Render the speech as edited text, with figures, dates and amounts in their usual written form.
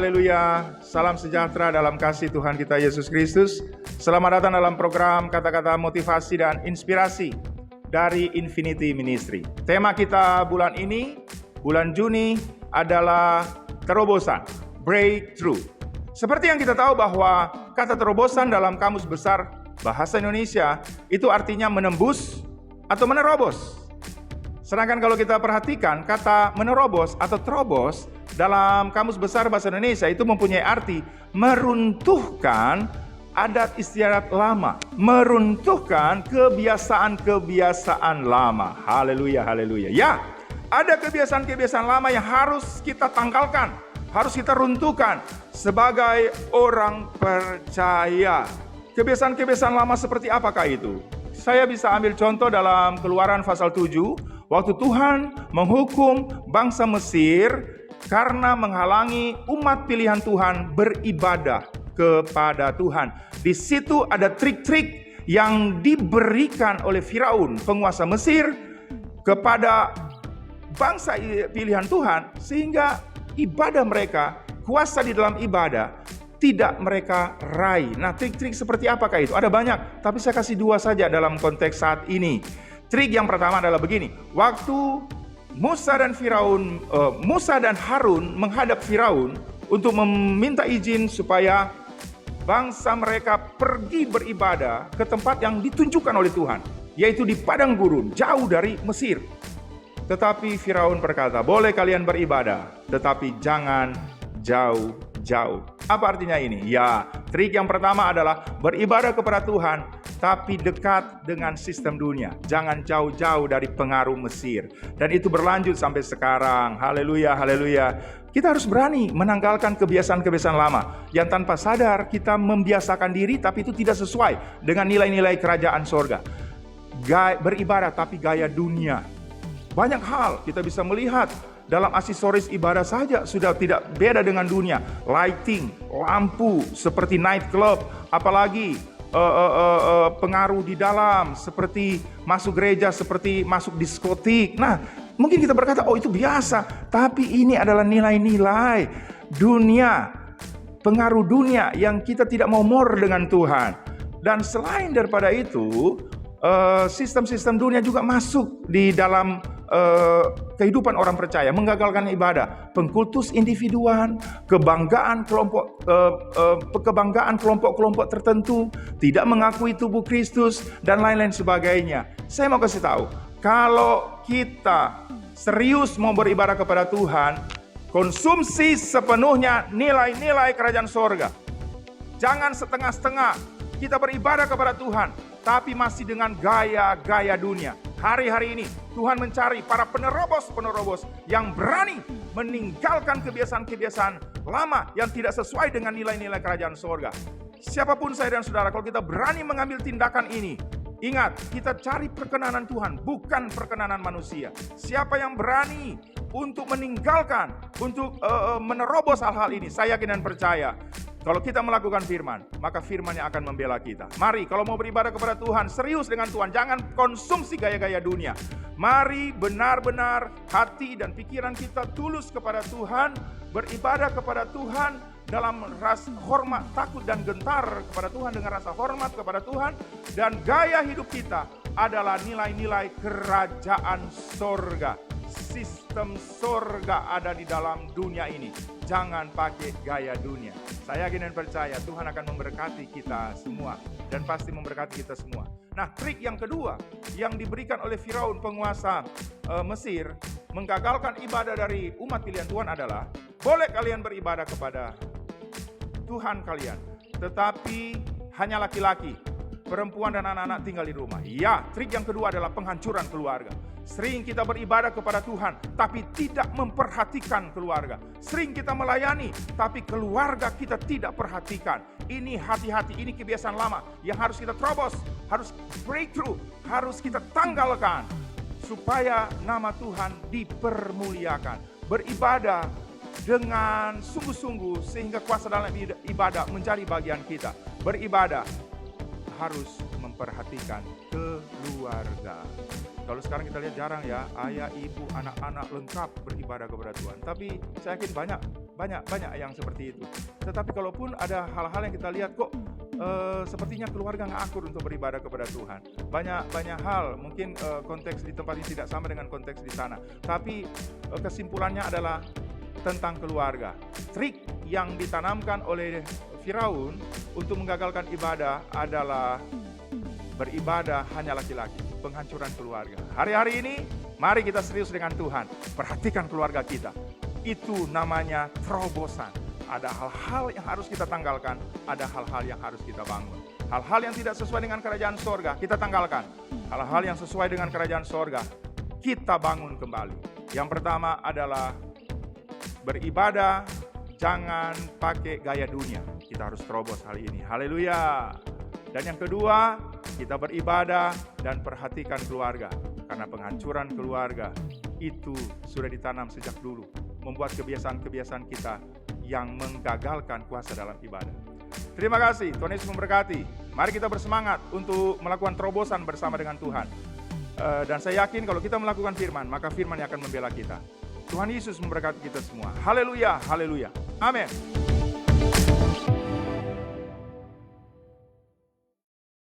haleluya. Salam sejahtera dalam kasih Tuhan kita Yesus Kristus. Selamat datang dalam program kata-kata motivasi dan inspirasi dari Infinity Ministry. Tema kita bulan ini, bulan Juni, adalah terobosan, breakthrough. Seperti yang kita tahu bahwa kata terobosan dalam Kamus Besar Bahasa Indonesia itu artinya menembus atau menerobos. Sedangkan kalau kita perhatikan kata menerobos atau terobos dalam Kamus Besar Bahasa Indonesia itu mempunyai arti meruntuhkan adat istiadat lama, meruntuhkan kebiasaan-kebiasaan lama. Haleluya, haleluya. Ya, ada kebiasaan-kebiasaan lama yang harus kita tanggalkan, harus kita runtuhkan sebagai orang percaya. Kebiasaan-kebiasaan lama seperti apakah itu? Saya bisa ambil contoh dalam Keluaran pasal 7, waktu Tuhan menghukum bangsa Mesir karena menghalangi umat pilihan Tuhan beribadah kepada Tuhan. Di situ ada trik-trik yang diberikan oleh Firaun, penguasa Mesir, kepada bangsa pilihan Tuhan, sehingga ibadah mereka, kuasa di dalam ibadah, tidak mereka raih. Nah, trik-trik seperti apakah itu? Ada banyak, tapi saya kasih dua saja dalam konteks saat ini. Trik yang pertama adalah begini. Waktu Musa dan Harun menghadap Firaun untuk meminta izin supaya bangsa mereka pergi beribadah ke tempat yang ditunjukkan oleh Tuhan, yaitu di padang gurun, jauh dari Mesir. Tetapi Firaun berkata, boleh kalian beribadah, tetapi jangan jauh-jauh. Apa artinya ini? Ya, trik yang pertama adalah beribadah kepada Tuhan, tapi dekat dengan sistem dunia. Jangan jauh-jauh dari pengaruh Mesir. Dan itu berlanjut sampai sekarang. Haleluya, haleluya. Kita harus berani menanggalkan kebiasaan-kebiasaan lama yang tanpa sadar kita membiasakan diri, tapi itu tidak sesuai dengan nilai-nilai kerajaan sorga. Beribadah tapi gaya dunia. Banyak hal kita bisa melihat dalam aksesoris ibadah saja sudah tidak beda dengan dunia. Lighting, lampu seperti night club, apalagi pengaruh di dalam seperti masuk gereja, seperti masuk diskotik. Nah, mungkin kita berkata, oh itu biasa. Tapi ini adalah nilai-nilai dunia, pengaruh dunia yang kita tidak mau more dengan Tuhan. Dan selain daripada itu, sistem-sistem dunia juga masuk di dalam kehidupan orang percaya, menggagalkan ibadah, pengkultus individuan, kebanggaan kelompok-kelompok tertentu, tidak mengakui tubuh Kristus, dan lain-lain sebagainya. Saya mau kasih tahu, kalau kita serius mau beribadah kepada Tuhan, konsumsi sepenuhnya nilai-nilai kerajaan sorga. Jangan setengah-setengah kita beribadah kepada Tuhan, tapi masih dengan gaya-gaya dunia. Hari-hari ini Tuhan mencari para penerobos-penerobos yang berani meninggalkan kebiasaan-kebiasaan lama yang tidak sesuai dengan nilai-nilai kerajaan sorga. Siapapun saya dan saudara, kalau kita berani mengambil tindakan ini, ingat, kita cari perkenanan Tuhan, bukan perkenanan manusia. Siapa yang berani untuk meninggalkan, untuk menerobos hal-hal ini, saya yakin dan percaya, kalau kita melakukan firman, maka firman yang akan membela kita. Mari, kalau mau beribadah kepada Tuhan, serius dengan Tuhan. Jangan konsumsi gaya-gaya dunia. Mari benar-benar hati dan pikiran kita tulus kepada Tuhan, beribadah kepada Tuhan dalam rasa hormat, takut dan gentar kepada Tuhan, dengan rasa hormat kepada Tuhan. Dan gaya hidup kita adalah nilai-nilai kerajaan sorga. Sistem sorga ada di dalam dunia ini. Jangan pakai gaya dunia. Saya yakin dan percaya Tuhan akan memberkati kita semua, dan pasti memberkati kita semua. Nah, trik yang kedua yang diberikan oleh Firaun, penguasa Mesir, menggagalkan ibadah dari umat pilihan Tuhan adalah, boleh kalian beribadah kepada Tuhan kalian, tetapi hanya laki-laki, perempuan dan anak-anak tinggal di rumah. Ya, trik yang kedua adalah penghancuran keluarga. Sering kita beribadah kepada Tuhan, tapi tidak memperhatikan keluarga. Sering kita melayani, tapi keluarga kita tidak perhatikan. Ini hati-hati, ini kebiasaan lama yang harus kita terobos, harus breakthrough, harus kita tanggalkan, supaya nama Tuhan dipermuliakan. Beribadah dengan sungguh-sungguh, sehingga kuasa dalam ibadah menjadi bagian kita. Beribadah harus memperhatikan keluarga. Kalau sekarang kita lihat jarang ya, ayah, ibu, anak-anak lengkap beribadah kepada Tuhan. Tapi saya yakin banyak Banyak yang seperti itu. Tetapi kalaupun ada hal-hal yang kita lihat kok sepertinya keluarga nggak akur untuk beribadah kepada Tuhan. Banyak hal, mungkin konteks di tempat ini tidak sama dengan konteks di sana. Tapi kesimpulannya adalah tentang keluarga. Trik yang ditanamkan oleh Firaun untuk menggagalkan ibadah adalah beribadah hanya laki-laki, penghancuran keluarga. Hari-hari ini, mari kita serius dengan Tuhan. Perhatikan keluarga kita. Itu namanya terobosan. Ada hal-hal yang harus kita tanggalkan, ada hal-hal yang harus kita bangun. Hal-hal yang tidak sesuai dengan kerajaan sorga, kita tanggalkan. Hal-hal yang sesuai dengan kerajaan sorga, kita bangun kembali. Yang pertama adalah beribadah, jangan pakai gaya dunia. Kita harus terobos hal ini. Haleluya. Dan yang kedua, kita beribadah dan perhatikan keluarga. Karena penghancuran keluarga itu sudah ditanam sejak dulu. Membuat kebiasaan-kebiasaan kita yang menggagalkan kuasa dalam ibadah. Terima kasih, Tuhan Yesus memberkati. Mari kita bersemangat untuk melakukan terobosan bersama dengan Tuhan. Dan saya yakin kalau kita melakukan firman, maka firman yang akan membela kita. Tuhan Yesus memberkati kita semua. Haleluya, haleluya. Amin.